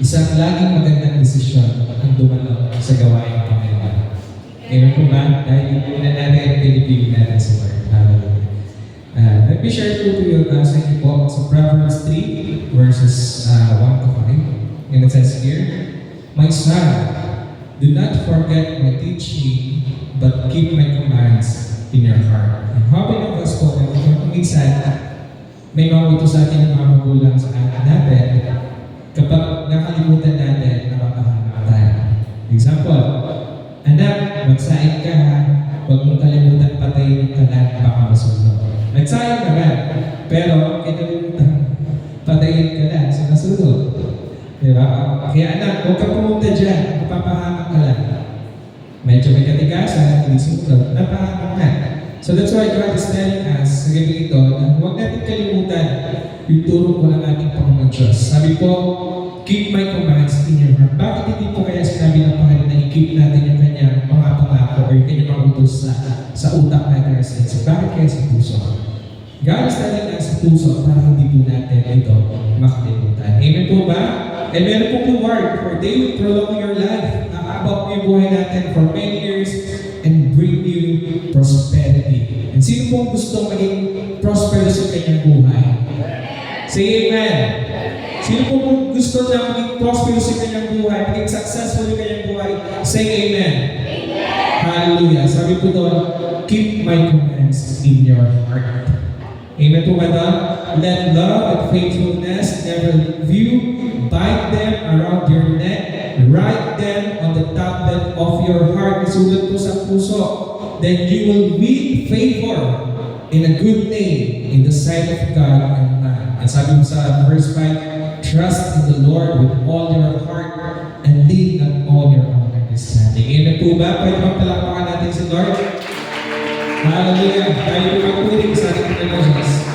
isang laging magandang desisyon ang dumalo sa gawain ng Panginoon. Amen po ba? Dahil hindi na natin pinipili natin sa Lord. Hallelujah. Let me share to you sa inyo po sa Proverbs 3 verses 1 to 5. And it says here, "My son, do not forget my teaching, but keep my commands in your heart." And how many of us po, minsan, may mga utos sa atin ng mga magulang sa anak natin, kapag nakalimutan natin, napapahamak tayo. Example, anak, magsaing ka ha, huwag mong kalimutan patayin yung kalan, baka masunog. Nagsaing ka ba? Pero, kinalimutan, patayin ka lang sa masunog. Diba? Kaya anak, huwag ka pumunta dyan, mapapahamak ka lang. Medyo may katigasan, hindi sumunod, napahamak ka. So that's why God is telling us sa gabi ito na huwag natin kalimutan yung turo po ng ating Panginoon Diyos. Sabi po, keep my commands in your heart. Bakit hindi po kaya sinabi ng Panginoon na i-keep natin yung kanyang mga pangako o yung kanyang mga utos sa utak natin or sa isip? Bakit kaya sa puso? God is telling us sa puso para hindi po natin ito makalimutan. Amen po ba? And meron po reward for they will prolong your life. Nakabot mo yung buhay natin for many years and bring you prosperity. And sino pong gusto maging prosperous sa kanyang buhay? Say amen. Sino pong gusto na maging prosperous sa kanyang buhay, maging successful sa kanyang buhay? Say amen. Hallelujah. Sabi po doon, keep my commands in your heart. Amen po ba doon? Let love and faithfulness never leave you. Bind them around your neck. Write them on the tablet of your heart. Isulat po sa puso. Then you will win favor in a good name in the sight of God and man. And sabi mo sa verse 5, trust in the Lord with all your heart and lean on all your own understanding. Amen po ba? Pwede bang palakpakan natin si Lord? Hallelujah. Tayo po magpuling sa ating emotions.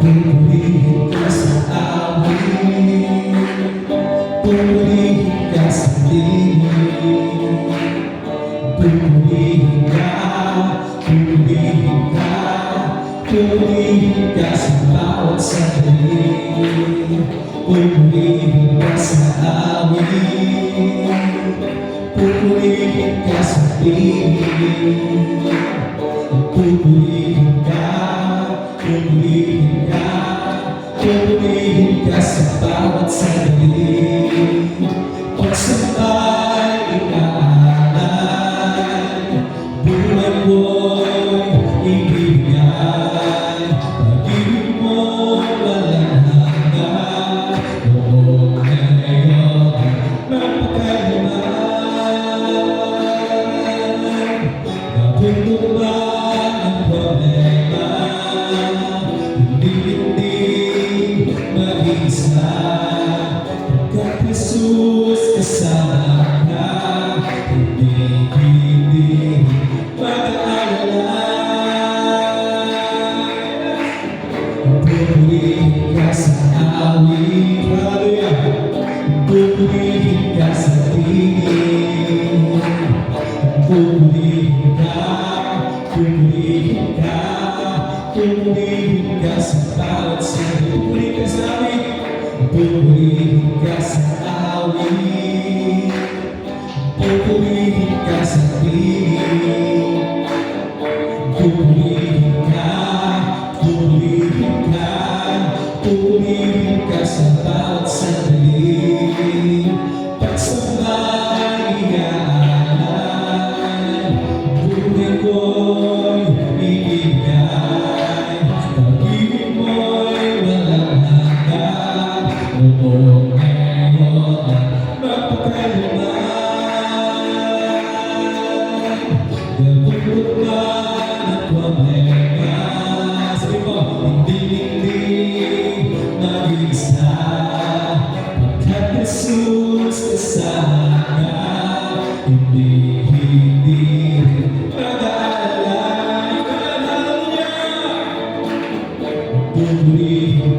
Pumulihing ka sa awit, pumulihing ka sa dinig, pumulihing ka, pumulihing ka, pumulihing ka sa bawat sandali, pumulihing ka sa awit, pumulihing ka sa dinig, pumulihing ka, pumulihing ka, pumulihing ka sa bawat sandali. Pagsambay inaalay, buhay mo'y ibigay, pag-ibig mo walang hanggan, noong ngayon mapagkaliman. Nabundok man ang problema, hindi mag-isa, pagkat Jesus kasama ka, hindi mag-aalala. Pumulihing ka sa awit, hallelujah, pumulihing ka sa tingin, pumulihing ka, pumulihing ka, pumulihing ka sa bawat sandali. Pumulihing ka sa awit, pumulihing ka sa awit, pumulihing ka sa tingin, pumulihing ka, pumulihing ka, pumulihing ka sa bawat sandali. Pagsambay inaalay, buhay ko'y ibigay, pag-ibig mo'y walang hanggan, noong ngayon mapagkaliman. Nabundok man ang problema, sabi mo, hindi mag-isa, pagkat Jesus kasama ka, hindi mag-aalala. Hallelujah! Pumulihing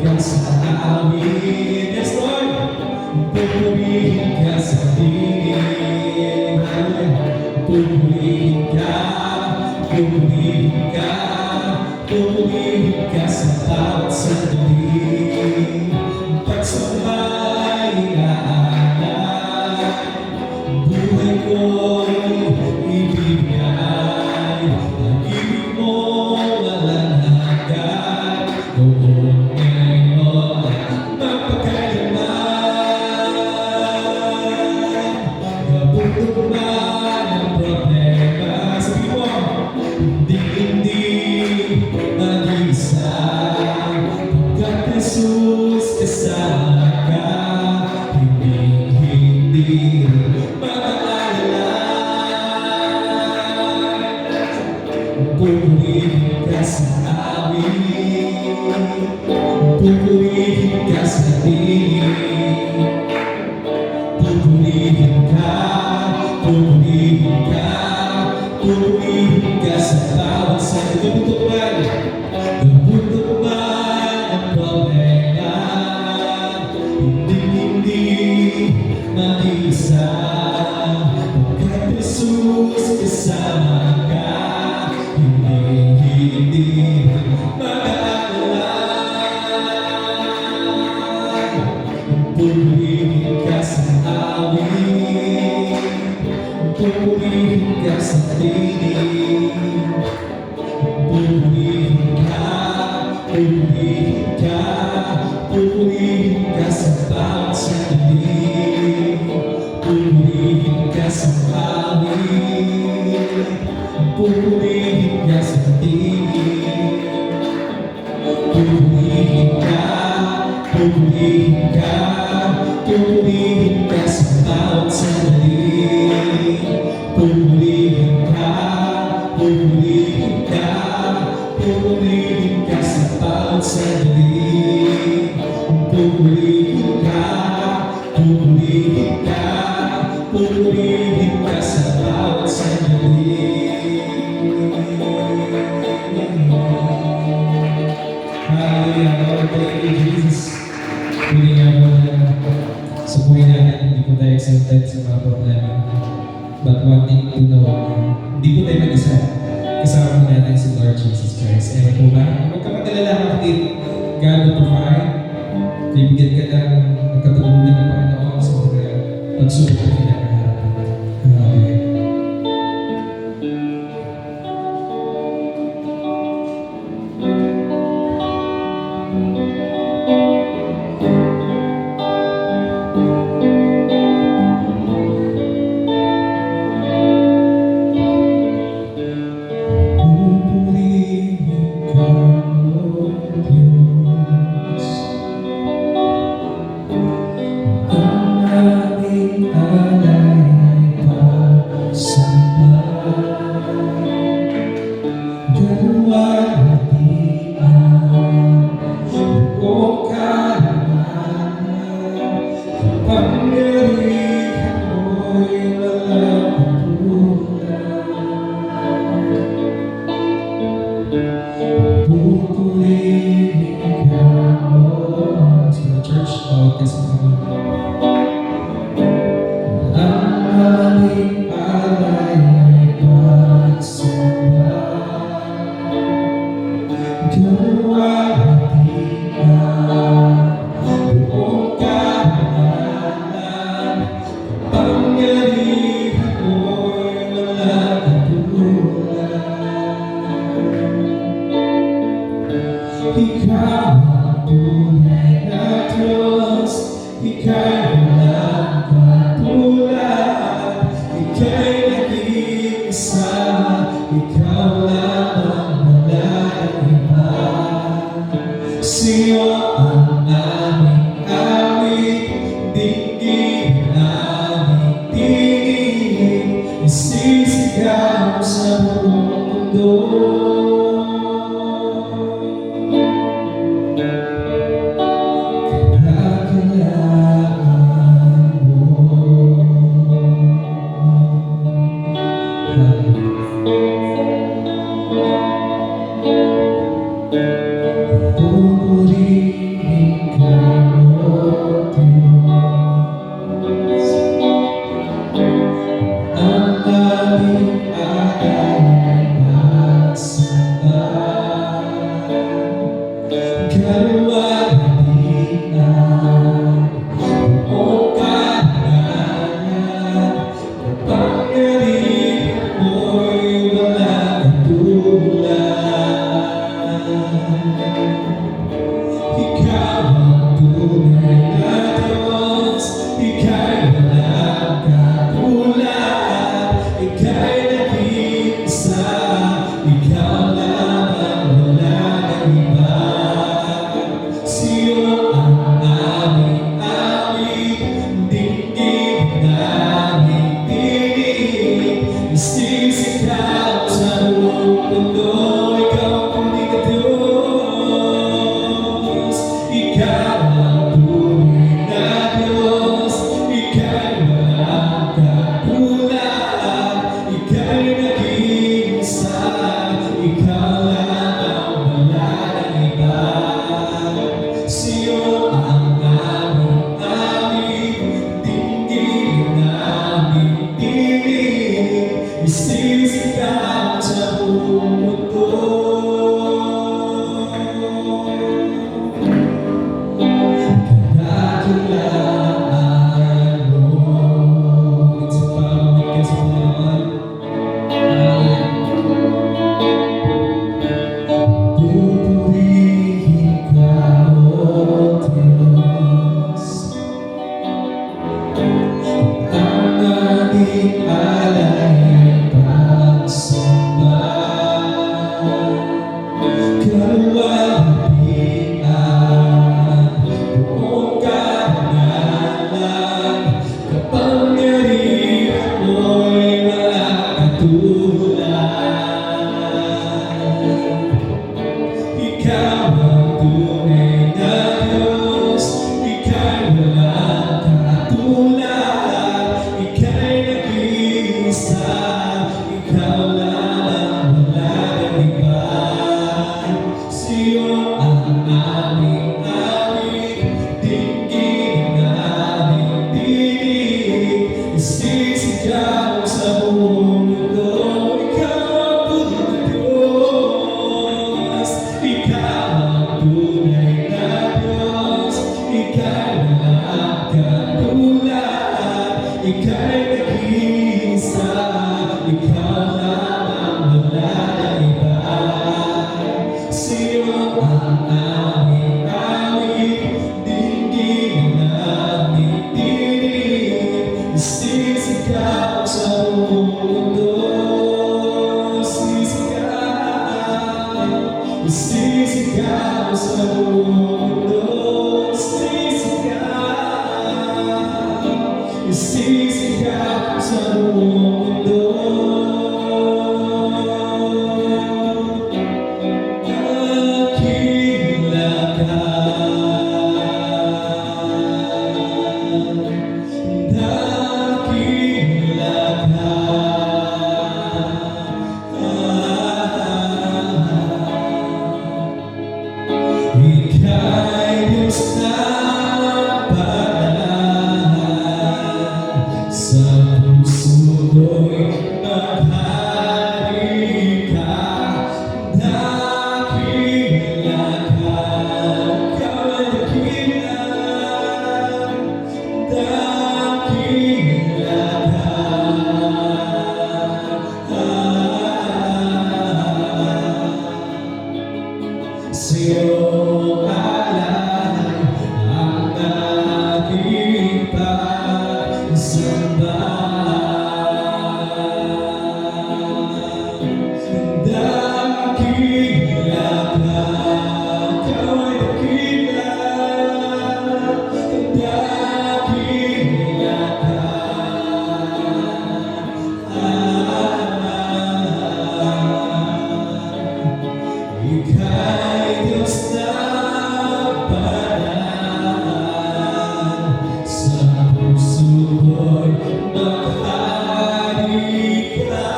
Pupurihin ka, pupurihin ka, pupurihin ka sa bawat sandali. Pagsabay aalay, buhay ko'y ibigay. Pag-ibig mo walang hanggan, noon, ngayon, mapagkailanman. Kabundok man ang problema, sabi mo, hindi mag-isa. Pagkat Jesus kasama ka, hindi mag-aalala. Pupurihin ka sa amin, pupurihin ka sa dilim. Pupurihin ka, pupurihin ka, pupurihin ka sa bawat sandali. Gabutok man ang problema, hindi mag-isa. Pagkat Jesus kasama ka, hindi mag-aalala. Pupurihin ka sa awit, pupurihin ka sa dilim. Pupurihin ka, pupurihin ka, pupurihin ka sa bawat sandali. Pupurihin ka sa awit, pupurihin ka sa dilim. Pupurihin ka, pupurihin ka, pupurihin ka sa bawat sandali. Pupurihin ka, pupurihin ka, pupurihin ka sa bawat sandali. Pupurihin ka, pupurihin ka, pupurihin ka sa bawat sandali. Hallelujah, Lord, thank you, Jesus. Pili nga po na sa buhay natin, hindi po tayo exempted sa mga problema. But one thing to know, hindi po tayo mag-isa. Kasama po natin si Lord Jesus Christ. Ewan po ba? Magkapatalala kapatid, God will provide. Bibigyan ka ng katulungan ng Panginoon sa mga pagsubok na kinakaharap. Amen. Ikaw ang tunay na Diyos, Ika'y walang katulad, Ika'y nag-iisa, Ikaw lamang walang iba. Sa'yo ang aming awit, dinggin aming tinig, isisigaw sa buong mundo. Pupurihin ka, O Diyos, ang aming ika'y nag-iisa, ikaw lamang, wala nang iba. Sa'yo ang aming awit, dinggin naming tinig. Isisigaw sa buong mundo, ikaw ang tunay na Diyos. Ikaw ang tunay na Diyos, ika'y walang katulad. Ika'y nag-iisa, ikaw lamang, wala nang iba. Sa'yo ang aming awit, dinggin naming tinig. Isisigaw sa buong mundo. Kadakilaan mo. Minsan pa mamigay sa Panginoon. Pupurihin ka, O Diyos. Ang aming alay ay pagsamba. Kaluwalhatian, buong kabanalan, kapangyarihan mo'y walang katulad. Ikaw ang tunay na Diyos, ika'y walang katulad. Ika'y nag-iisa, ikaw lamang, wala nang iba. Sa'yo ang aming awit, dinggin naming tinig. Isisigaw sa buong mundo, ikaw ang tunay na Diyos. Ikaw ang tunay na Diyos, ika'y walang katulad. Ika'y nag-iisa, ikaw lamang, wala nang iba. Sa'yo ang aming awit, dinggin naming tinig. Isisigaw sa buong mundo. Isisigaw sa buong mundo. Isisigaw sa buong mundo. Dakila ka, dakila ka. Ika'y Diyos na banal, sa puso ko'y maghari ka. Dakila ka, ikaw ay dakila. Dakila ka. Sa'yo alay ang aking pagsamba. Dakila ka, ikaw ay dakila. Dakila ka. Ika'y Diyos na banal, sa puso ko'y maghari ka.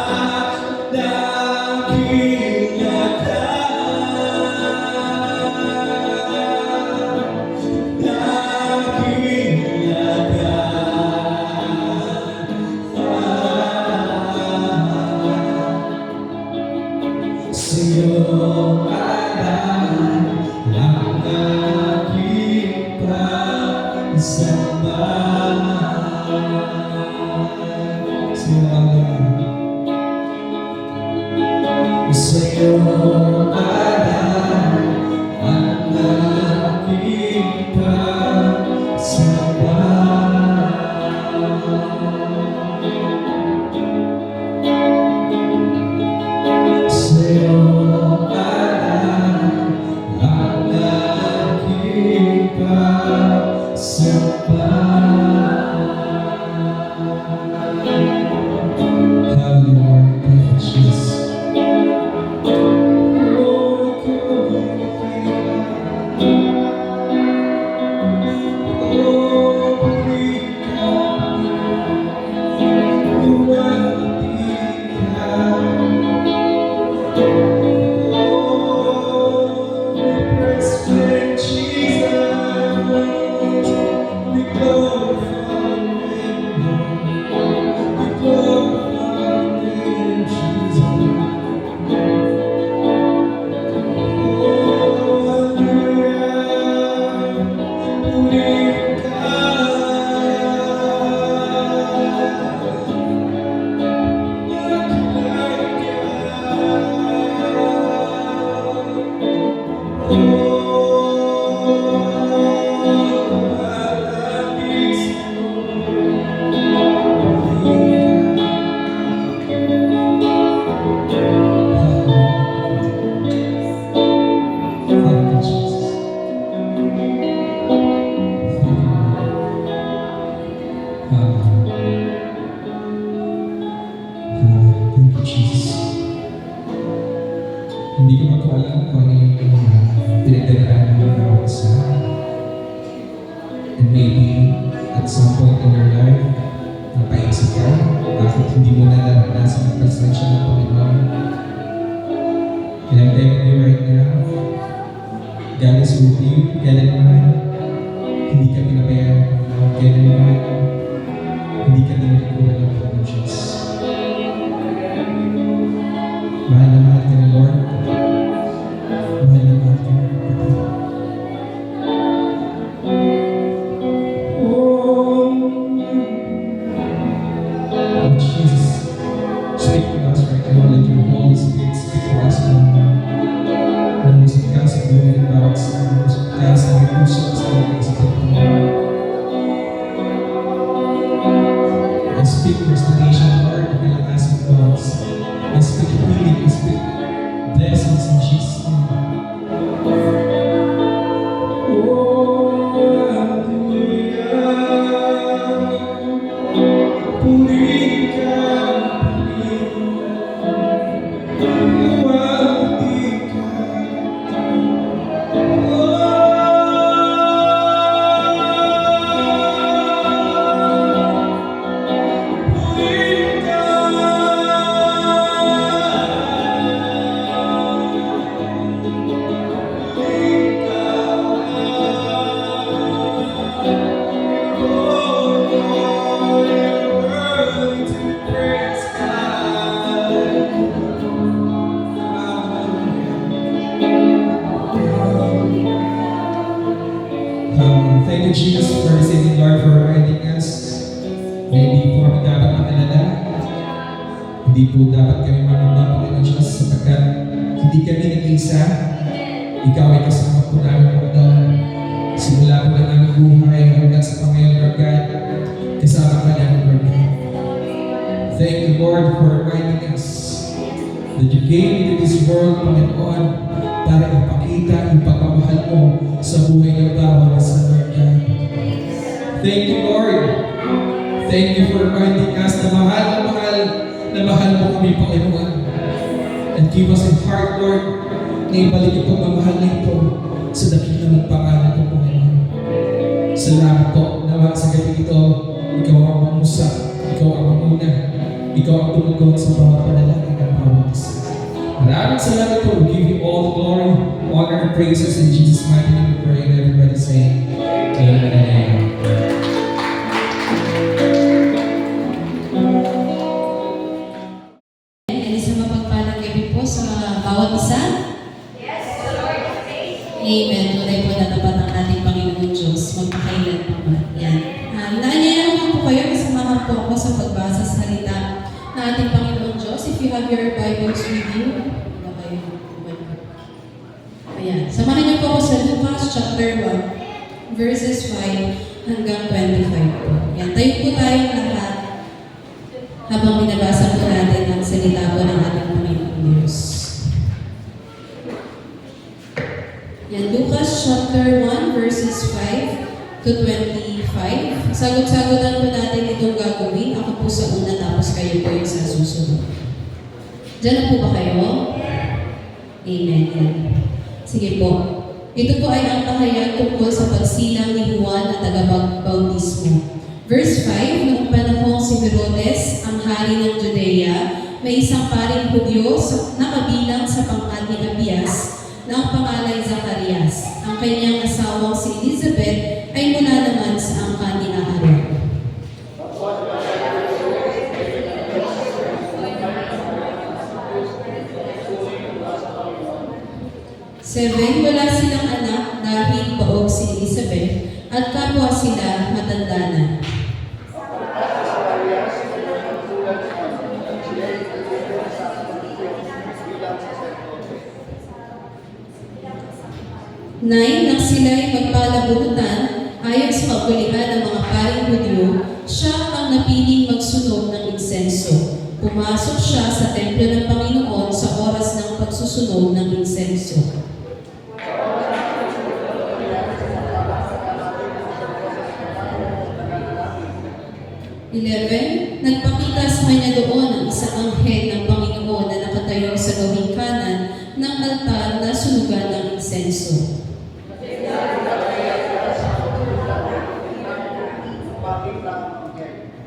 Dakila ka. Dakila ka. Sa'yo alay ang aking pagsamba. Sa'yo alay, sa'yo alay ang aking pagsamba. Thank you, Jesus. Hindi ko pa po alam kung ano yung pinagdadaanan mo na isa. And maybe at some point in your life, napaisip ka, bakit hindi mo na naranasan ang presensya ng Panginoon. And I'm telling you right now, God is with you, kailanman, hindi ka pinabayaan ng Panginoon, kailanman, hindi ka dinilikuran ng Panginoon Diyos. Mahal na mahal ka ng Lord. Mahal na mahal ka ng Lord. Oh, Jesus, speak to us right now. Let your Holy Spirit speak to us now. Ang musika sa buhay ng bawat sa musika sa may puso sa mga isip mo. I speak restoration, Lord, of your last thoughts. I speak healing, I speak blessings in Jesus' name. Oh, hallelujah. Purihin ka, Panginoon. Luwalhati ka. Purihin ka. Thank you, Jesus, for saving, Lord, for reminding us na hindi po kami dapat makalala. Hindi po dapat kami manumang Panginoon Diyos sapagkat hindi kami nag-iisa. Ikaw ay kasama po namin, Panginoon. Simula po na namin buhay hanggang sa pangayon, Lord God. Kasama ka namin, Lord God. Thank you, Lord, for reminding us that you came into this world, Panginoon, para ipakita yung pagmamahal mo sa buhay ng bawat isa, Lord God. Thank you, Lord. Thank you for reminding us na mahal mo kami, Panginoon. And give us a heart, Lord, na ibalik yung pagmamahal na ito sa dakila ng pangalan mo, Panginoon. Salamat po naman sa gabi ito. Ikaw ang mamusa, ikaw ang mamuna, ikaw ang tumugon sa bawat panalangin ng bawat isa. Maraming salamat po. We give you all the glory, honor, and praises in Jesus' mighty name we pray. And everybody say, Amen and Amen. Isang mapagpalang gabi po sa bawat isa. Amen. Tunay po na tapat ang ating Panginoon Diyos. Magpakailan pa ba? Yan. Naanyayahan po kayo. Kasamahan po ako sa pagbasa sa salita na ating Panginoon Diyos. If you have your Bibles with you, ayan. Samahan niyo po ako sa Lucas chapter 1, verses 5 hanggang 25 po. Yan. Tayo po tayong lahat habang binabasa po natin ang salita po ng ating Panginoon Diyos. Yan. Lucas chapter 1, verses 5 to 25. Sagot-sagotan po natin itong gagawin. Ako po sa una, tapos kayo po yung sa susunod. Diyan na po ba kayo? Amen. Yan. Sige po. Ito po ay ang pahayag tungkol sa pagsilang ni Juan na taga-bautismo. Verse 5, noong panahong si Herodes, ang hari ng Judea, may isang paring Hudyo na kabilang sa pangkat ni Abias na ang pangalan Zacarias. Ang kanyang asawang si Elizabeth ay mula naman sa angkan ni Aaron. Seven, wala silang anak dahil baog si Elizabeth at kapwa sila matanda na. Nine, nang sila'y magpalabunutan ayon sa kagulian ng mga paring Hudyo, siya ang napiling magsunog ng insenso. Pumasok siya sa templo ng Panginoon sa oras ng pagsusunog ng insenso. 11, nagpakita sa kanya doon ang isang anghel ng Panginoon na nakatayo sa gawing kanan ng altar na sunugan ng insenso.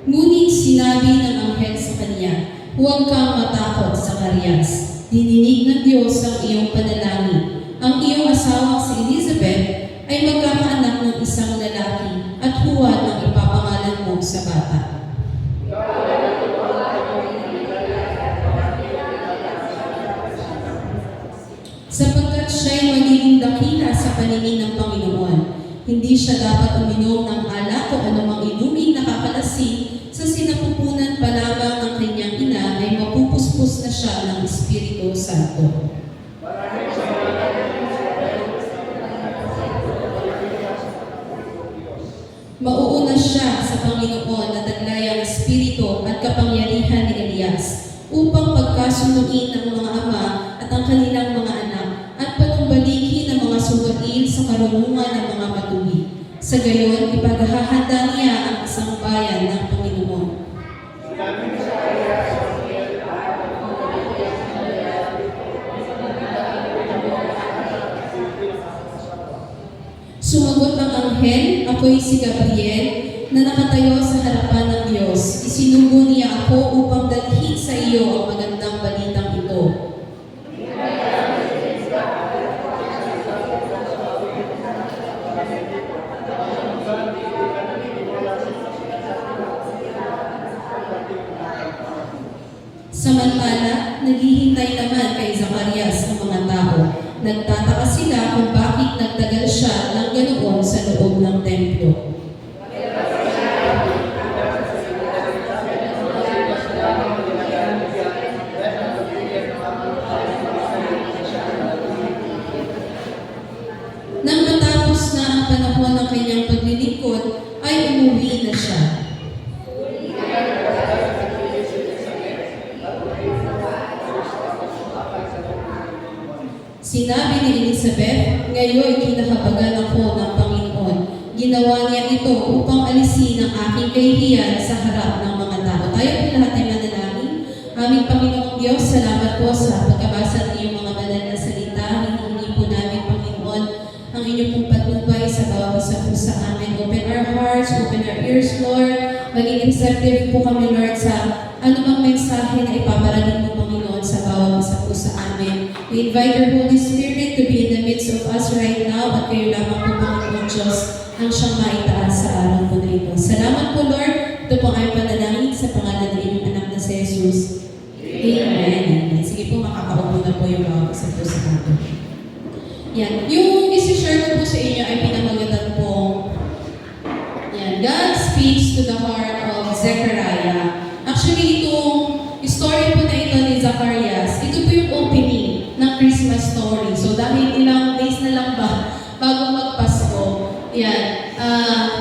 Ngunit sinabi ng anghel sa kanya, "Huwag kang matakot, Zacarias. Dininig ng Diyos ang iyong panalangin. Ang iyong asawang si Elizabeth ay magkakaanak ng isang lalaki at huwad ang ipapangalan mo sa bata." Sapagkat siya'y magiging dakila sa paningin ng Panginoon, hindi siya dapat uminom ng alak o anumang inuming nakakalasing, sa sinapupunan pa lamang ng kanyang ina ay mapupuspos na siya ng Espiritu Santo. Mauuna siya sa Panginoon na taglayang espiritu at kapangyarihan ni Elias upang pagkasunuin ng mga ama at ang kanilang mga anak at panumbalikin ang mga suwail sa karunungan ng mga matuwid. Sa gayon, ipaghahanda niya ang isang bayan ng Panginoon. Sumagot ang anghel, "Ako'y si Gabriel, na nakatayo sa harapan ng Diyos. Isinugo niya ako upang dalhin sa iyo ang magandang balitang ito." Samantala, naghihintay naman kay Zacarias ang mga tao. Nagtataka sila kung bakit nagtagal siya ng ganoon sa loob ng templo. Nang matapos na ang panahon ng kanyang paglilingkod, ay umuwi na siya. Sinabi ni Elizabeth, "Ngayon kinahabagan ako ng Panginoon. Ginawa niya ito upang alisin ang aking kahihiyan sa harap ng mga tao." Tayo po lahat ay manalangin. Aming Panginoong Diyos, salamat po sa pagkabasa ng iyong mga banal na salita. Hinihingi po namin, Panginoon, ang inyong pong patnubay sa bawat isa po sa amin. Open our hearts, open our ears, Lord. Maging receptive po kami, Lord, sa anumang mensahe na ipaparating mo, Panginoon, sa bawat isa po sa amin. We invite your Holy Spirit to be in the midst of us right now at kayo lamang po, Panginoon Diyos, ang siyang maitaas sa araw po na ito. Salamat po, Lord. Ito po ang panalangin sa pangalan ng inyong anak na si Jesus. Amen. Amen. Sige po, makakaupo na po yung bawat isa po sa atin. Yan. Yung isi-share ko po sa inyo ay pinamagatan po. Yan. God speaks to the heart of Zechariah. Actually, itong story po na ito ni Zacarias, ito po yung opening ng Christmas story. So dahil ilang days na lang ba bago magpasko, yan,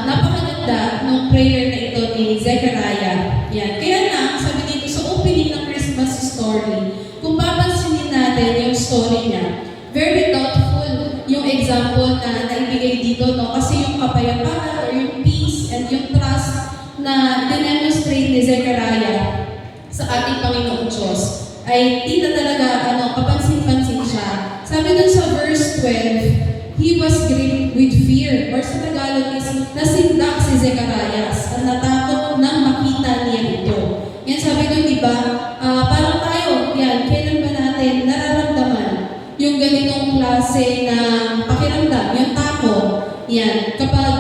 napakaganda ng prayer na ito ni Zechariah. Yan. Kaya na, sabi dito sa opening ng Christmas story, kung papansinin natin yung story niya, very thoughtful yung example na naibigay dito, no? Kasi yung kapayapaan or yung peace and yung trust na demonstrate ni Zechariah sa ating Panginoong Diyos ay di na talaga kapansin-pansin siya. Sabi dun sa verse 12, he was gripped with fear, or sa Tagalog is nasindak si Zecharias at natakot nang makita niya ito. Yan sabi dun, di ba? Parang klase ng pakiramdam, yung takot. Yan, kapag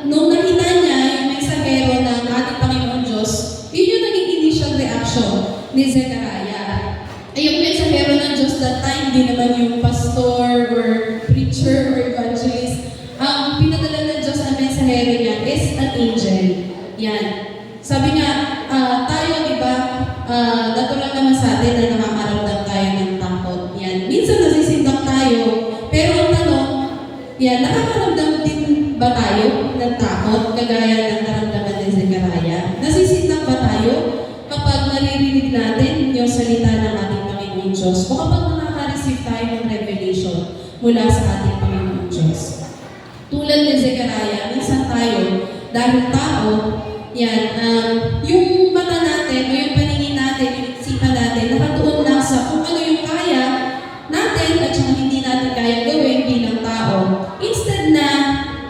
nung nakita niya yung mensahero ng ating Panginoon Diyos, yun yung naging initial reaction ni Zechariah. Ay, yung mensahero ng Diyos that time, di naman yung pastor or preacher or evangelist. Ang pinadala ng Diyos na mensahero niya is an angel. Yan. Sabi nga, tayo, di ba, natural naman sa atin na nakakaramdam tayo ng takot. Yan. Minsan nasisindak tayo, pero ang tanong, yan, nakakaramdam din ba tayo ng takot, kagaya ng naramdaman ni Zechariah? Nasisindak ba tayo kapag naririnig natin yung salita ng ating Panginoon Diyos? O kapag nakaka-receive tayo ng revelation mula sa ating Panginoon Diyos? Tulad ni Zechariah, minsan tayo, dahil tao, yan, yung mata natin, o yung paningin natin, yung isipan natin, nakatuon lang sa kung ano yung kaya natin at saka hindi natin kaya gawin bilang tao. Instead na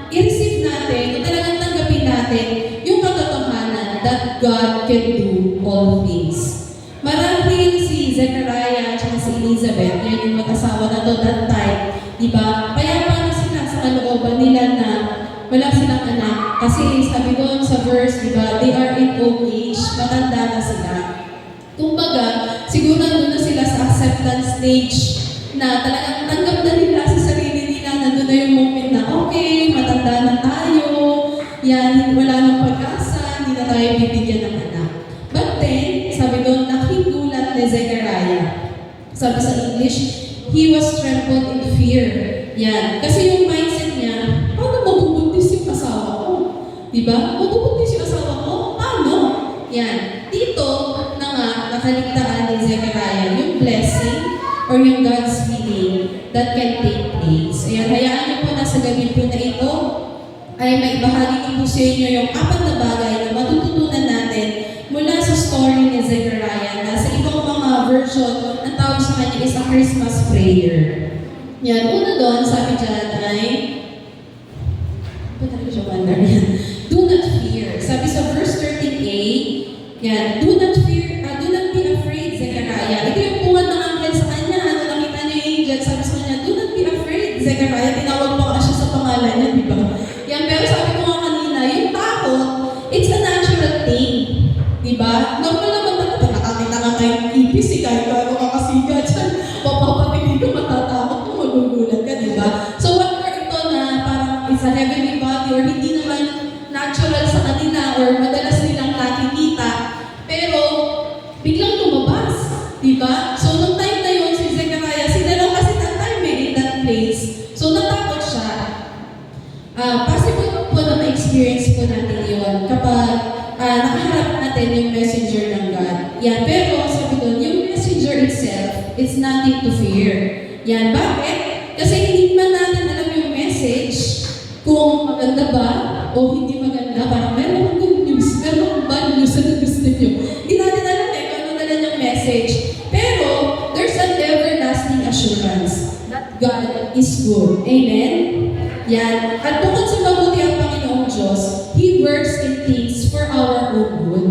i-receive natin, o talagang tanggapin natin yung katotohanan that God can do all things. Marahil si Zechariah at saka si Elizabeth, yan yung mag-asawa na to that time, di ba? Payapa na sila sa kalooban nila na wala silang anak. Kasi sabi doon sa verse, di ba, they are in old age, matanda na sila. Kumbaga, siguro nandun na sila sa acceptance stage na talagang tanggap na nila sa sarili nila, nandun na yung moment na, okay, matanda na tayo, yan, wala nang pag-asa, hindi na tayo bibigyan ng anak. But then, sabi doon, nakigulat ni Zechariah. Sabi sa English, he was trembled in fear. Yan. Kasi yung mindset niya, paano mabubuntis yung asawa ko? Diba? Mabubuntis yung asawa ko? Paano? Yan. Dito na nga, nakaligtaan ni Zechariah yung blessing or yung God's healing that can take place. Ayan, hayaan niyo po na sa gabi po na ito ay may bahagi ko po sa inyo yung 4 na bagay na matututunan natin mula sa story ni Zechariah na sa ibang mga version, ang tawag sa kanya is a Christmas prayer. Yan, una doon, sabi dyan ay, ba't talaga siya wonder yan? Do not fear. Sabi sa verse 13a, yan, do not fear, do not be afraid, Zechariah. Ito yung puwan ng anghel sa kanya, ano nakita niyo yung angel, sabi sa kanya, do not be afraid, Zechariah. Tinawag pa ka siya sa pangalan niya, di ba? Yan, pero sabi ko nga kanina, yung takot, it's a natural thing. Di ba? Normal naman nakakita ka kayong ipis, kahit ka kakasiga dyan, papapatigil ko, matatakot mo, magugulat ka, di ba? So, whatever ito na parang it's a heavenly body or hindi naman natural sa kanila or madalas nilang nakikita, pero biglang lumabas, di ba? So, nung time na yun, si Zechariah, sinalaw kasi that time in that place. So, natakot siya. Possible po na ma-experience po natin yun kapag nakaharap natin yung messenger ng God. Yan, pero sabi doon, yung messenger itself, it's nothing to fear. Yan, bakit? Kasi hindi man natin alam yung message kung maganda ba o hindi maganda. Parang meron akong good news, meron akong bad news na gusto nyo. Hindi natin alam kung ano dala yung message. Pero, there's an everlasting assurance that God is good. Amen? Yan. At bukod sa mabuti ang Panginoong Diyos, He works in things for our own good.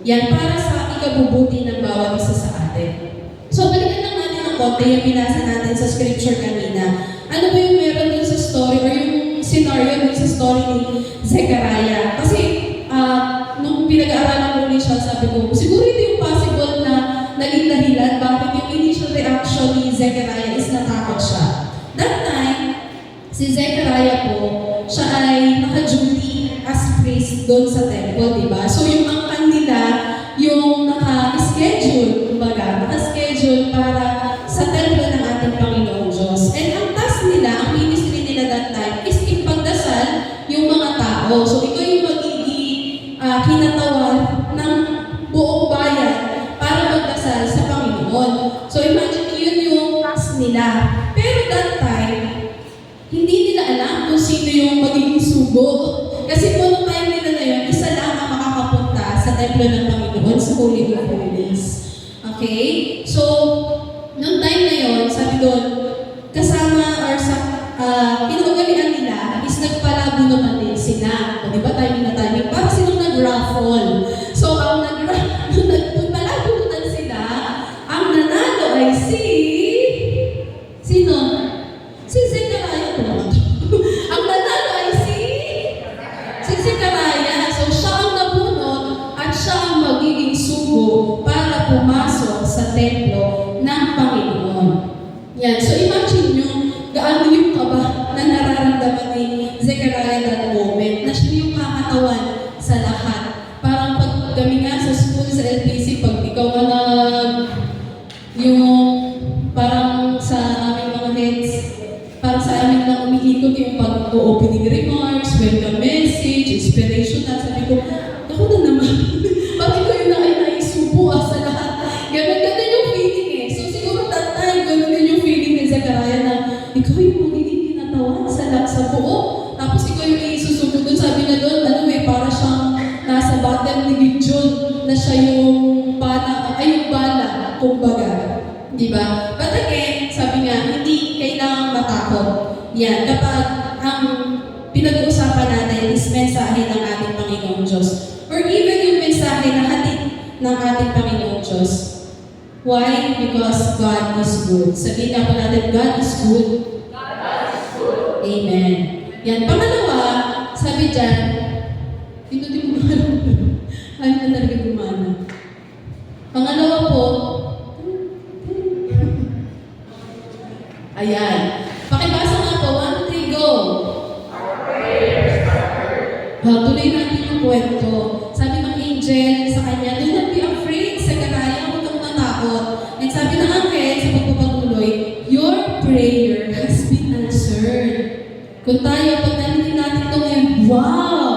Yan, para sa ikabubuti ng bawat isa sa atin. So, balikan lang natin ng konti yung binasa natin sa scripture kanina. Ano ba yung meron dun sa story or yung scenario dun sa story ni Zechariah? Kasi, nung pinag-aaralan ko ulit siya, sabi ko, siguro ito yung possible na naging dahilan bakit yung initial reaction ni Zechariah is natakot siya. That time, si Zechariah po, siya ay naka-duty as priest doon sa temple, di ba? So yung angkan nila, yung naka-schedule, kumbaga, naka-schedule para sa temple ng ating Panginoong Diyos. And ang task nila, ang ministry nila that time, is ipagdasal yung mga tao. So ito yung magiging kinatawan ng buong bayan para magdasal sa Panginoon. So imagine yun yung task nila. Pero that time, hindi nila alam kung sino yung magiging sugo. Kasi po nung time nila na yun, isa lang ang makakapunta sa templo ng Panginoon sa Holy of Holies. Okay? So, nung time na yun, sabi doon, kasama or sa pinagagalian nila is nagpalabo naman din sila. O diba timing na timing? Para silang nag-raffle. So, ang nagpalabo naman sila, ang nanalo ay sino? ng Panginoon. Yan. So imagine nyo, gaano yung kaba na nararamdaman ni Zechariah that moment, na siya yung kakatawan sa lahat. Parang pag kami nga sa school, sa LPC, pag ikaw ka yung parang sa aming mga heads, parang sa amin lang umiikot yung pag-opening remarks, welcome message, inspiration, at sabi ko, ako na naman. Bakit ko yung naisubo sa lahat? Ganun yung feeling eh. So siguro that time, ganun din yung feeling ni Zechariah na ikaw yung magiging kinatawan sa buo. Tapos ikaw yung isusubo doon. Sabi na doon, para siyang nasa battle ni Gideon na siya yung bala, kumbaga. Diba? But again, sabi nga, hindi kailangang matakot. Yan, kapag ang pinag-uusapan natin is mensahe ng ating Panginoong Diyos. Or even yung mensahe na hatid ng ating Panginoong Diyos. Why? Because God is good. Sabihin nga po natin, God is good. God is good. Amen. Yan. Pangalawa, sabi dyan, pinutin mo ano na talaga gumana. Pangalawa po, ayan. Pakibasa nga po, 1, 3, go! Tuloy natin yung kwento. Sabi ng angel sa kanya, do not be afraid, Zechariah, huwag kang matakot. And sabi ng angel sa pagpapatuloy, your prayer has been answered. Kung tayo, pag narinig natin ito ngayon, wow!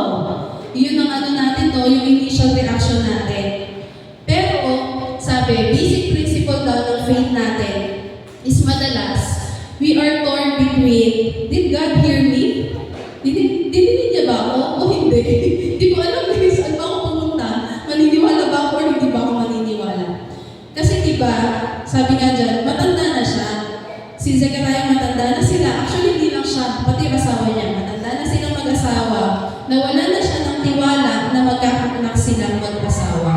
Yun ang natin to, yung initial reaction natin. Pero, sabi, basic principle daw ng faith natin is madalas, we are torn between, did God hear me? Dininig niya ba ako o hindi? Hindi ko alam guys, saan ba ako pumunta? Maniniwala ba ako o hindi ba ako maniniwala? Kasi diba, sabi nga dyan, matanda na siya. Si Zechariah matanda na sila. Actually, hindi lang siya, pati yung asawa niya. Matanda na silang mag-asawa. Nawala na siya ng tiwala na magkakanak silang mag-asawa.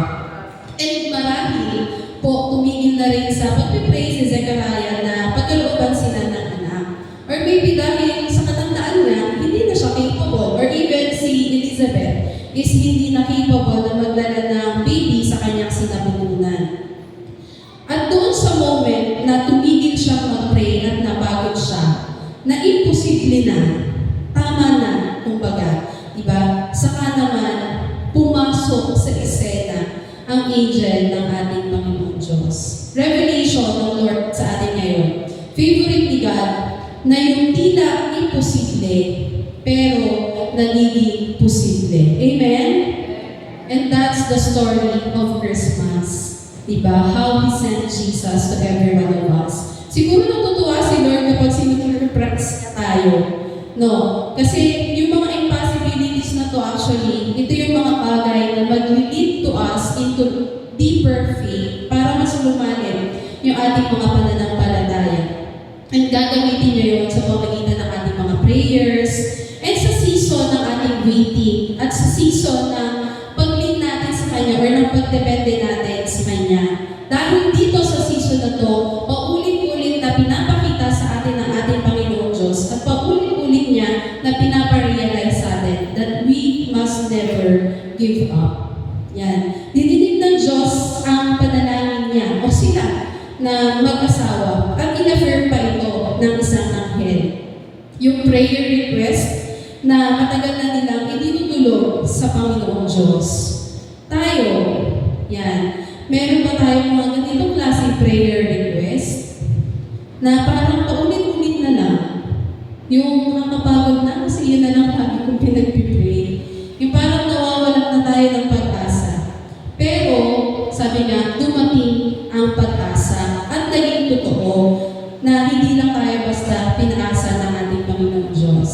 And marahil po, tumingin na rin sa pag-pray si Zechariah na pagkalooban sila ng anak. Or maybe dahil sa katandaan niya, hindi na siya capable. Or even si Elizabeth is hindi na capable na magdala ng baby sa kanyang sinapupunan. At doon sa moment na tumigil siya mag-pray at napagod siya, na imposible na, tama na, kumbaga, diba? Saka naman, pumasok sa eksena ang angel ng ating Panginoon Diyos. Revelation ng Lord sa atin ngayon. Favorite ni God na yung tila imposible, pero nagiging posible. Amen? And that's the story of Christmas. Diba? How He sent Jesus to every one of us. Siguro natutuwa si Lord kapag sinurpress niya tayo. No? Kasi yung mga impossibilities na to actually, ito yung mga bagay na mag-lead to us into deeper faith para mas lumalim yung ating mga pananampalataya. And gagamitin niyo yun sa pamagitan ng ating mga prayers and sa season ng ating waiting at sa season ng pag-lean natin sa Kanya or ng pagdepende natin sa Kanya. Dahil dito sa season na to, paulit-ulit na pinapakita sa atin ng ating Panginoong Diyos at paulit-ulit niya na pinaparealize sa atin that we must never give up. Yan. Dinidig ng Diyos ang panalangin niya o sila na mag-asawa at in-affirm pa ito ng isang anghel. Yung prayer request na matagal na nilang itinutulog sa Panginoong Diyos. Tayo, yan, meron pa tayong mga ganitong klaseng prayer request na parang paulit-ulit na lang. Yung nakakapagod na kasi yun na lang lagi kong pinagpipray. Yung parang nawawalan na tayo ng pag-asa. Pero, sabi nga, dumating ang pag-asa at naging totoo na hindi lang tayo basta pinaasa ng ating Panginoong Diyos.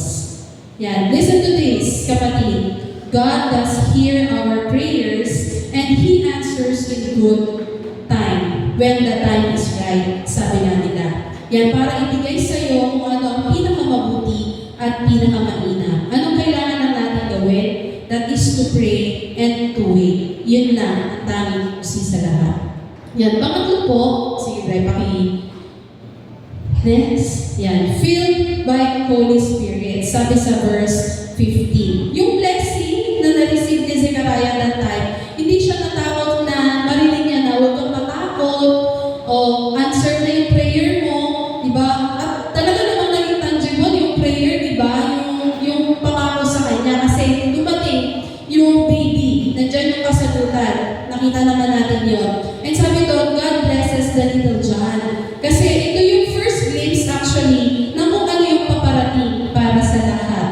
Yan. Listen to this, kapatid. God does hear our prayers and He answers in good time, when the time is right, sabi nga nila. Yan, para ibigay sa iyo kung ano ang pinakamabuti at pinakamainam. Anong kailangan na natin gawin? That is to pray and to wait. Yun lang ang tanging usi sa lahat. Yan, pangatlo po, sige, next. Yan, filled by Holy Spirit. Sabi sa verse 15. Yung blessing na na-receive ni Zechariah that time, hindi siya natakot na marinig niya na huwag kang matakot o answer the little John. Kasi ito yung first glimpse actually na kung ano yung paparating para sa lahat.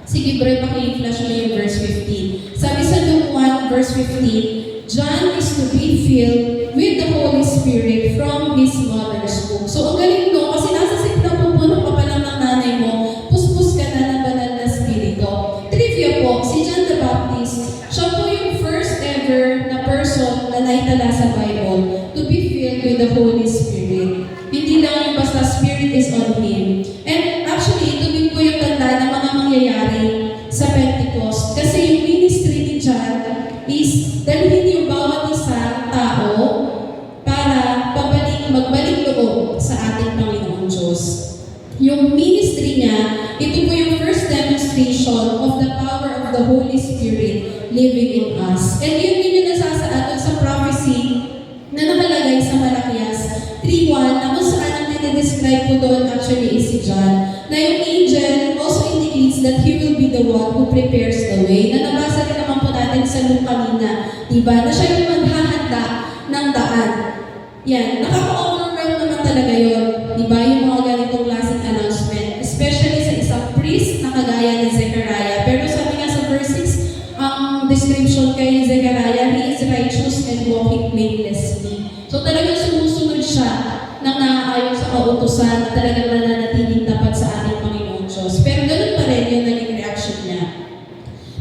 Sige bro, paki-flash mo yung verse 15. Sabi sa Luke 1 verse 15, John is to be filled with the Holy Spirit from his mother's womb. So ang galing no, kasi nasa siklang pupuno ka pa lang ng nanay mo, puspus ka na ng banal na spirito. Trivia po, si John the Baptist, siya po yung first ever na person na naitala sa Bible to be filled with the Holy Spirit. Hindi lang yung basta Spirit is on him. And actually, ito din po yung tanda ng mga mangyayari sa Pentecost. Kasi yung ministry ni John is dalhin yung bawat isang tao para magbalik loob sa ating Panginoon Diyos. Yung ministry niya, ito po yung first demonstration of the power of the Holy Spirit living in us. And yun din yung nasasaad sa prophecy na nakalagay sa Malakias 3:1 na kung saan ang dinidescribe po doon actually is si John. Na yung angel also indicates that he will be the one who prepares the way. Na nabasa rin naman po natin sa Luke kanina. Diba? Na siya yung maghahanda ng daan. Yan. Nakaka-overwhelm naman talaga yun. Diba? Yung mga ganitong klaseng announcement. Especially sa isang priest na kagaya ni Zechariah. Pero sabi nga sa verse 6, ang description kay Zechariah, he is righteous and walking blamelessly. So talagang sumusunod siya ng naaayon sa kautusan na talagang nananatiling tapat sa ating Panginoon Diyos. Pero ganun pa rin yung naging reaction niya.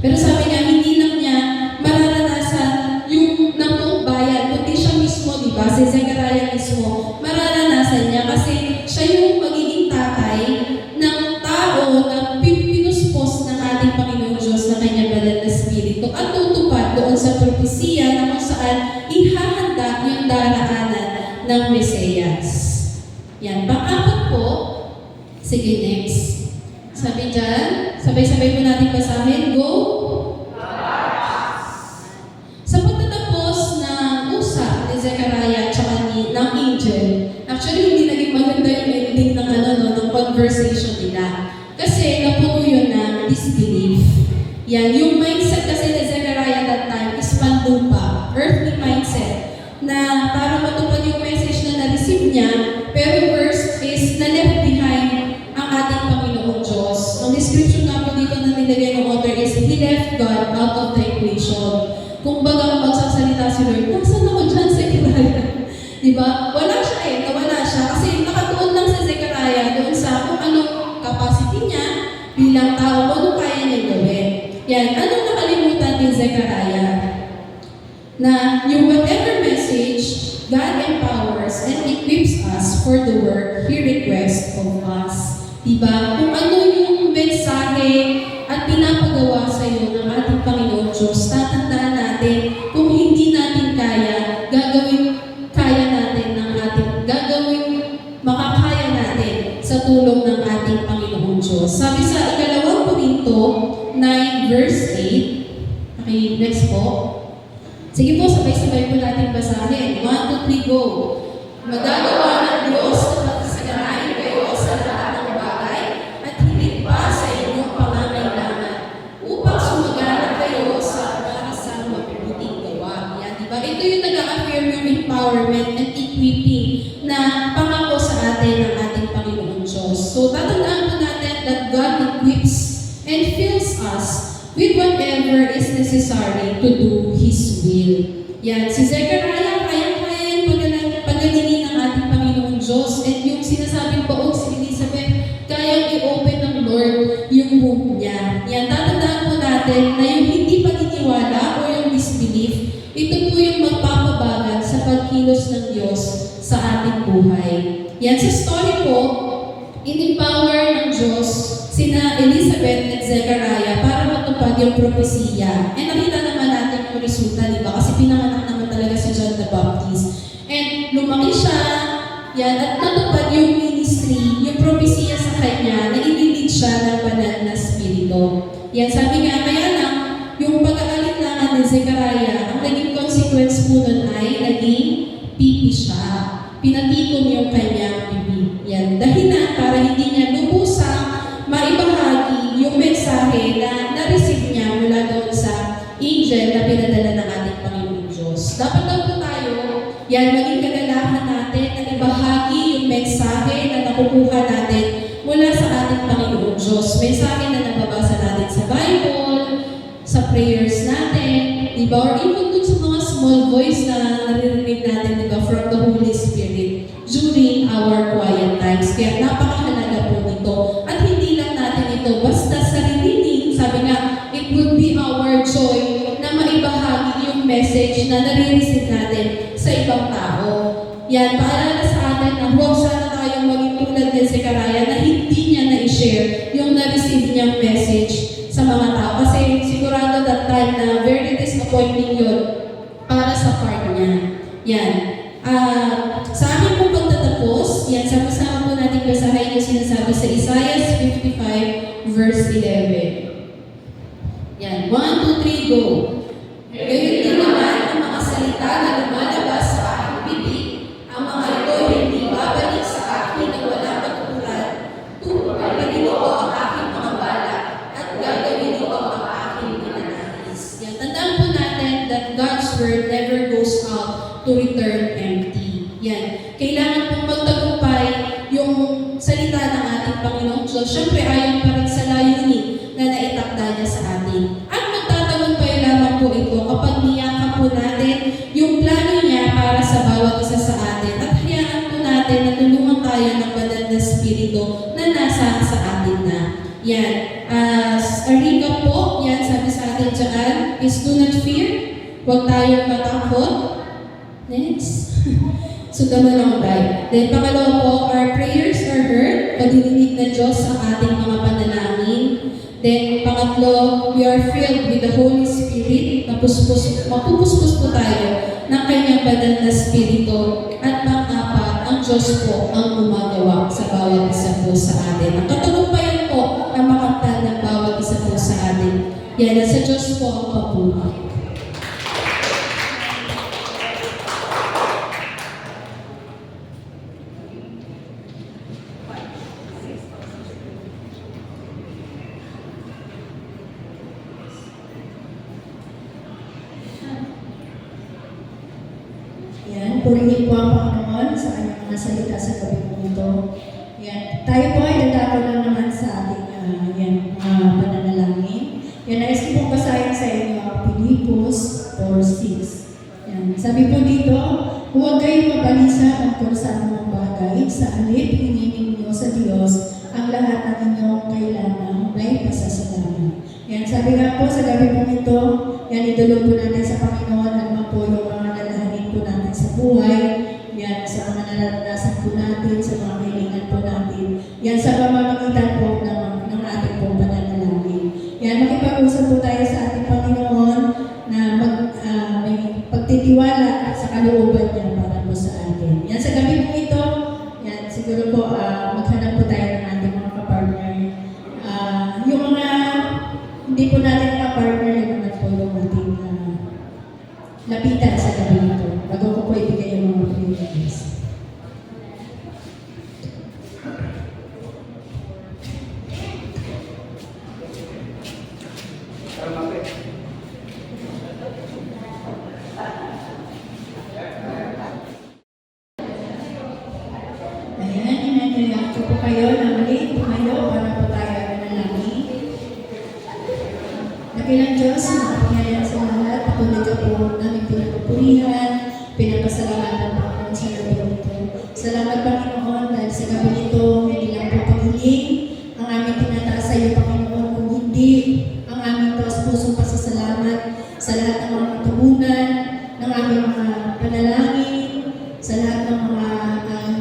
Pero sabi niya, hindi lang niya mararanasan yung ng buong bayan, kundi siya mismo, di ba? Si Zechariah mismo, mararanasan niya kasi siya yung magiging tatay ng tao na pinuspos ng ating Panginoon Diyos na kanyang banal na spirito at tutupad doon sa propesiya na kung saan ihahanda yung daraanan ng Mesiyas. Yan. Pang-apat po, sige next. Sabi dyan, sabay-sabay po natin basahin. Go! Sa pagtatapos ng usap ni Zechariah at ng angel, actually hindi naging maganda yung ending ng ng conversation nila. Kasi napuno yun ng disbelief. Yan, yung mindset kasi ni Zechariah that time is panlupa, earthly mindset, na para matupad yung message na na-receive niya, pero worst is na left behind ang ating Panginoong Diyos. Ang description nga po dito na nilagay ng author is, he left God out of the equation. Kung bagang magsasalita si Lord, nasan ako dyan, Zechariah? Diba? Wala siya nawala siya. Kasi nakatuon lang sa Zechariah doon sa kung anong capacity niya bilang tao, kung anong kaya niya gawin. Yan, anong nakalimutan ni Zechariah? Na yung whatever message God empowers and equips us for the work He requests of us. Diba? Kung ano yung mensahe at pinapagawa sa iyo ng ating Panginoon Diyos, tatandaan natin kung hindi natin kaya, makakaya natin sa tulong ng ating Panginoon Diyos. Sabi sa ikalawang Korinto 9 verse 8, okay, next po. Sige po, sabay-sabay po natin basahin. 1, 2, 3, go! Magagawa ng Diyos na pagsaganain kayo sa lahat ng bagay at higit pa sa inyong pangangailangan upang sumagana kayo sa marasang mabuting gawa. Yan, diba? Ito yung nag-a-affirm yung empowerment and equipping na pangako sa atin ng ating Panginoon Diyos. So, tatandaan po natin that God equips and fills us with whatever is necessary to do His will. Yan, si Zechariah, kayang-kaya yung pagalingin ng ating Panginoon Diyos at yung sinasabing baog si Elizabeth, kayang i-open ng Lord yung womb niya. Yan, tatandaan po natin na yung hindi paniniwala o yung disbelief, ito po yung magpapabagal sa pagkilos ng Diyos sa ating buhay. Yan, sa story po, in-empower ng Diyos sina Elizabeth at Zechariah para matupad yung propesiya. And nakita naman natin yung resulta, di ba? Kasi pinanganak naman talaga si John the Baptist. And lumaki siya, yan, at natupad yung ministry, yung propesiya sa kanya, na inilig siya ng banal na spirito. Yan, sabi nga, kaya lang, yung pag-aalinlangan ni Zechariah, ang naging consequence po nun ay naging pipi siya. Pinatikom yung kanyang bibig. Yan, dahilan para hindi niya lubusang maibahagi yung mensahe na na-receive niya mula doon sa angel na pinadala ng ating Panginoon Diyos. Dapat daw po tayo, yan, maging kagalahan natin mensahe na nakukuha natin mula sa ating Panginoong Diyos. Mensahe na nababasa natin sa Bible, sa prayers natin, di ba? Or even dun sa mga small voice na naririnig natin, di ba, from the Holy Spirit during our quiet times. Kaya napakahalaga po nito. At hindi lang natin ito basta sarilinig. Sabi nga, it would be our joy na maibahagi yung message na nare-receive natin sa ibang tao. Yan, paalala sa atin na huwag sana tayong maging tulad din si Karaya na hindi niya na-share yung na-receive niyang message sa mga tao. Kasi sigurado that time na very disappointing yun para sa part niya. Yan. Sa akin pong pagtatapos, yan, sama-sama po natin basahin yung sinasabi sa Isaiah 55 verse 11. Yan. 1, 2, 3, go. Gayon din naman ang mga salita na lumalabas sa aking bibig. Ang mga ito hindi babalik sa akin na wala matutulan. Tutuparin ko ang aking mga balak at gagawin ko ang aking pinanais. Yan. Tandaan po natin that God's word never goes out to return empty. Yan. Kailangan pong magtagumpay yung salita ng ating Panginoong Diyos. Siyempre, ayon pa rin sa layunin na naitakda niya sa atin. At magtatagumpay lamang po ito kapag niyakap po natin yung plano niya para sa bawat isa sa atin. At hayaan po natin na tulungan tayo ng banal na spirito na nasa sa atin na. Yan. As a recap po, yan sabi sa atin dyan, is do not fear. Huwag tayong matakot. Next. Sundan ng right. Then pangalawa po, our prayers are heard. Pagdidinig ng Diyos sa ating mga panalangin. Then pangatlo, we are filled with the Holy Spirit. Mapupuspos po tayo ng kanyang banal na spirito. At pang-apat, ang Diyos po ang gumagawa sa bawat isa po sa atin. Ang katagumpayan po ang makamtan ng bawat isa po sa atin. Yan, sa Diyos po ang papuri. Yan, purihin po ang Panginoon sa kanyang mga salita sa gabi po ito. Yan, tayo po ay dadako lang naman sa ating mga pananalangin. Yan, nais ko pong basahin sa inyo ang Pilipos 4:6. Yan, sabi po dito, huwag kayong mabalisa tungkol sa anumang bagay, sa halip hinihiling niyo sa Diyos ang lahat ng inyong kailangan may pasasalamat. Yan, sabi nga po sa gabi po ito, yan, idulog po natin sa Panginoon at po yung mga nalalahanin po natin sa buhay, yan, sa mga naranasan po natin, sa mga kailangan po natin, yan, sa pamamagitan po ng ating pong pananalangin. Yan, makipag-usap po tayo sa ating Panginoon na may pagtitiwala sa kalooban niya para po sa atin. Yan, sa gabi po ito, yan, siguro po maghanap po tayo ng ating mga kapartner. Yung mga hindi po natin kapartner, yun naman po yung ating lapitan sa gabi ito. Bago ko po ibigay yung mga priorities. Ayan, inanyayak ko po kayo na muli tumayo para po tayo manalangin. Dakilang Diyos, makapangyarihan sa lahat, patuloy ka po namin pinagpupurihan, pinapasalamatan po ako sa gabi nito. Salamat Panginoon dahil sa gabi nito, hindi lang po paghiling ang aming tinataas sa iyo Panginoon, kung hindi ang aming taos-pusong pasasalamat sa lahat ng mga katugunan, ng aming mga panalangin, sa lahat ng mga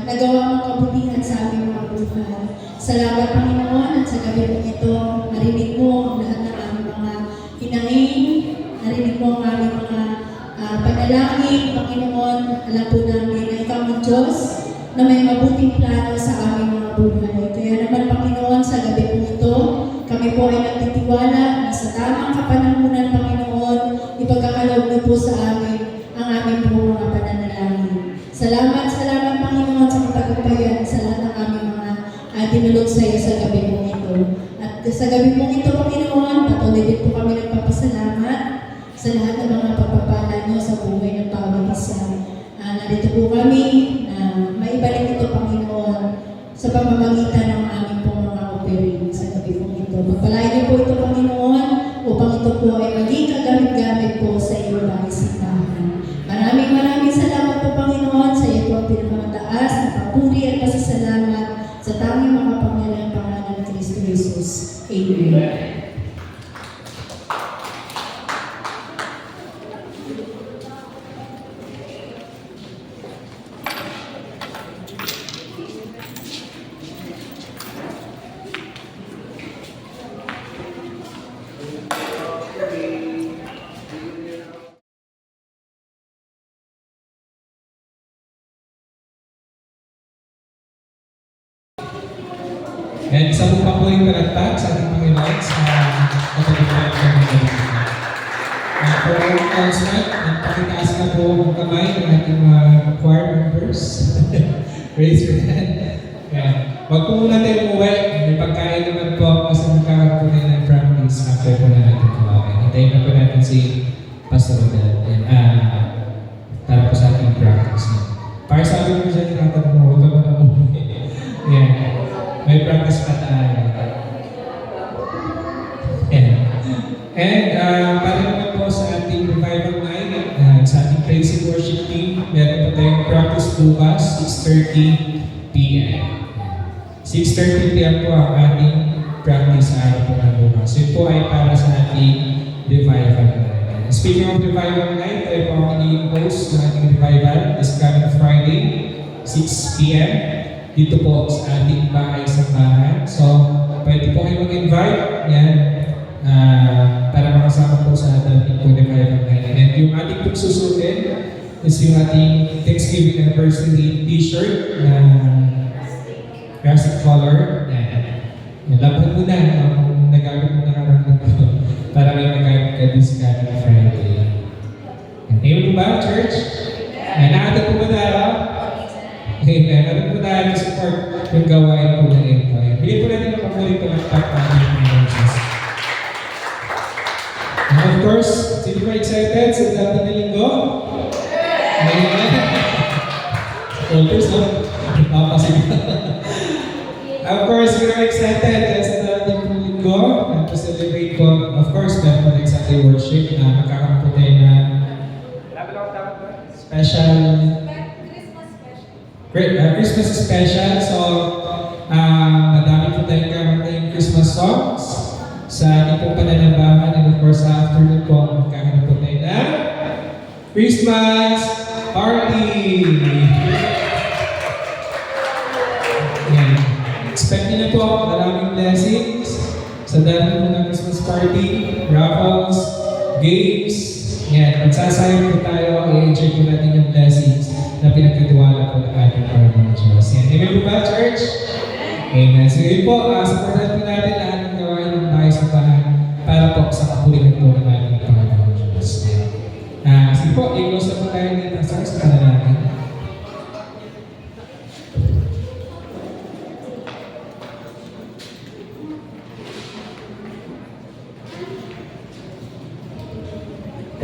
nagawa mong kabutihan sa aming mga buhay. Salamat Panginoon at sa gabi po ito, narinig mo ang lahat ng aming mga hinangin, narinig mo ang aming mga panalangin, Panginoon. Alam po namin na ikaw ang Diyos na may mabuting plano sa aming mga buhay. Kaya naman Panginoon, sa gabi po ito, kami po ay nagtitiwala na sa tamang kapanahunan, Panginoon, ipagkakaloob niyo po sa amin ang aming po mga pananalangin. Salamat Panginoon sa katagumpayan sa lahat ng aming mga dinulog sa iyo sa gabi mong ito. At sa gabi mong ito, Panginoon, patuloy din po kami nagpapasalamat sa lahat ng mga pagpapala niyo sa buhay ng bawat isa. Narito po kami na maibalik ito, Panginoon, papuri at pasasalamat sa tanging makapangyarihang pangalan ng Kristo Jesus. Amen. And isa po pa po yung palagpag sa ating Panginoon sa kapalitan ng Panginoon. For our announcement, nagpakitaas na po ang kamay ng ating mga choir members. Raise your hand. Yeah. Wag po muna tayo umuwi. May pagkain naman po kasi magkakaroon po tayo ng practice after po na natin kumain. Hintayin na po natin si Pastor Odell. Para po sa ating practice. Para sabi ko dyan, tinatanong mo, huwag ka muna umuwi. Yeah. May practice pa tayo. And para naman po sa ating revival night, sa ating praise and worship team, meron po tayong practice bukas, 6:30 p.m. 6:30 p.m. po ang ating practice sa araw po ng bukas. Yun po ay para sa ating revival night. Speaking of revival night, tayo po ang magiging host ng ating revival this coming Friday, 6 p.m. dito po sa ating bahay-sambahan. So, pwede po kayo mag-invite yan para makasama po sa ating po revival night. And yung ating pong susutin is yung ating Thanksgiving Anniversary t-shirt na classic color. Laban mo na kung nagamit mo na karang para may magamit ka this coming Friday. Amen po ba, church? Nakatag po ba tayo? Amen. Ano po tayo support yung gawain po ng Empire? Bigyan po natin ang pamuling palakpak ng ating Panginoon Jesus. And of course, sino ba excited sa dating na linggo? Amen. Focus na. Papasig. Of course, we are excited sa dating na linggo and to celebrate po. Of course, meron po na Sunday worship na magkakaroon po tayo na special Christmas special. So, madami po tayong kamata yung Christmas songs sa ating pong pananabahan. And of course, sa afternoon po, magkakaroon po tayo na Christmas party! Yan. Expect nyo na po maraming blessings sa dami po ng Christmas party, raffles, games. Yan. Magsasayang po tayo, i-enjoy po natin yung blessings na pinagtitiwala po ng ating Panginoon Diyos. Yan. Amen po ba, church? Amen. So yun po, supportan po natin lahat ng gawain ng bahay sa bahay para po sa kapulitan po ng ating Panginoon Diyos. Sige po, i-close na po tayo dito sa kanan natin.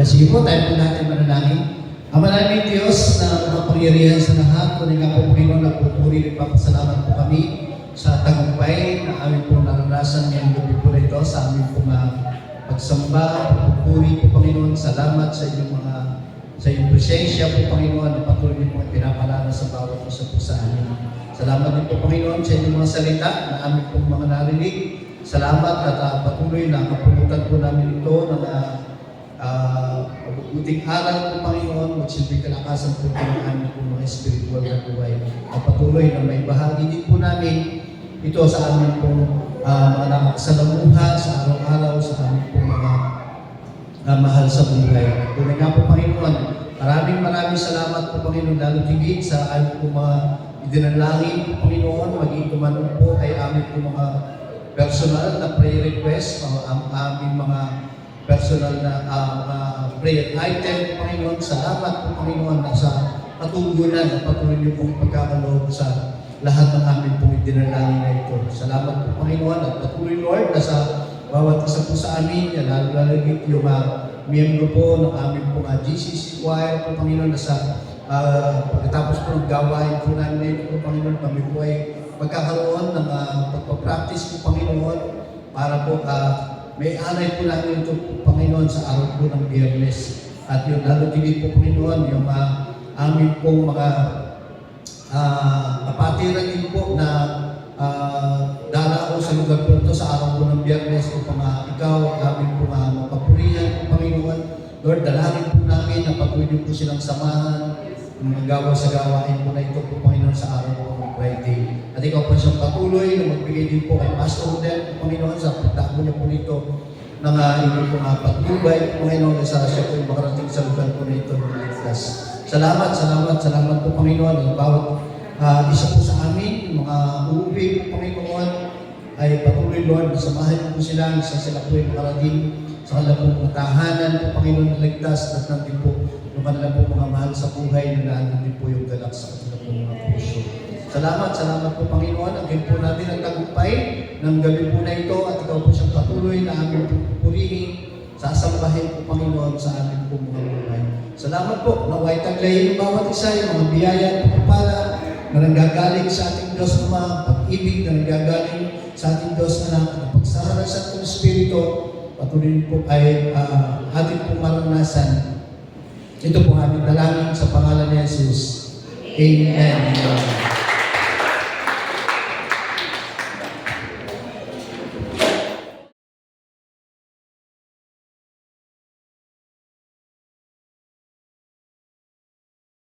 Sige po, tayo po natin manalangin. Ama namin Diyos na makapangyarihan sa lahat, kunin nga po Panginoon, nagpupuri at papasalamat po kami sa tagumpay na aming po naranasan ngayong gabi po rito sa aming po pagsamba, pagpupuri po Panginoon, salamat sa inyong presensya po Panginoon, na patuloy niyo po pinapalala sa bawat isa po sa amin. Salamat din po Panginoon sa inyong mga salita na aming po mga narinig. Salamat at patuloy na kapulutan po namin ito na mabuting aral po Panginoon, magsilbing kalakasan po ng aming po mga spiritual na buhay. At patuloy na may bahagi din po namin ito sa aming po mga nakakasalamuha sa araw-araw sa aming po mga mahal sa buhay. Tunay nga po Panginoon, maraming salamat po Panginoon, lalo tigit sa aming po mga idinalangin po Panginoon, maging tumanong po ay aming po mga personal na prayer request, ang aming mga personal na prayer item, Panginoon. Salamat po, Panginoon, na sa patugunan at patuloy niyo pong pagkakaloob sa lahat ng aming pong idinalangin na ito. Salamat po, Panginoon, at patuloy, Lord, na sa bawat isa po sa amin, lalo-lalagit yung miyembro po ng aming pong GCC choir po, Panginoon, na sa pagkatapos po ng gawain po namin ito po, Panginoon, kami po ay magkakaroon ng pagpapractice po, Panginoon, para po may alay po namin ito po, Panginoon, sa araw po ng Biyernes. At yun, lalo tigit po, Panginoon, yung aming pong mga batiran din po na darao sa lugar po ito sa araw po ng Biyernes upang ikaw at amin po mapapurihan po, Panginoon. Lord, dalangin po namin na patuloy po silang samahan ng mga gawa sa gawain po na ito po, Panginoon, sa araw po ng Friday. At ikaw po siyang patuloy na magbigay din po kay Pastor Odell, Panginoon, sa pagtakbo niya po nito ng inyong po patnubay, Panginoon, sa siya po yung makarating sa lugar po na ito ng ligtas. Salamat po, Panginoon, ang bawat isa po sa amin, mga uuwi po, Panginoon, ay patuloy, Lord, samahan po sila, sila po yung makarating sa kanilang po tahanan po, Panginoon, na ligtas, at natin po yung kanilang po mga mahal sa buhay na nandun din po yung galak sa kanilang po mga puso. Salamat po, Panginoon, ang po natin ang tagumpay ng gabi po na ito at ikaw po siyang patuloy na aming pupurihin, sasambahin po, Panginoon, sa aming po mga buhay. Salamat po, naway taglayin ng bawat isa, yung mga biyaya at pagpapala na nanggagaling sa ating Diyos na mga pag-ibig, na nanggagaling sa ating Diyos na pagsasara sa ating Espiritu, patuloy po ay ating pong maranasan. Ito po aming dalangin sa pangalan ni Jesus. Amen.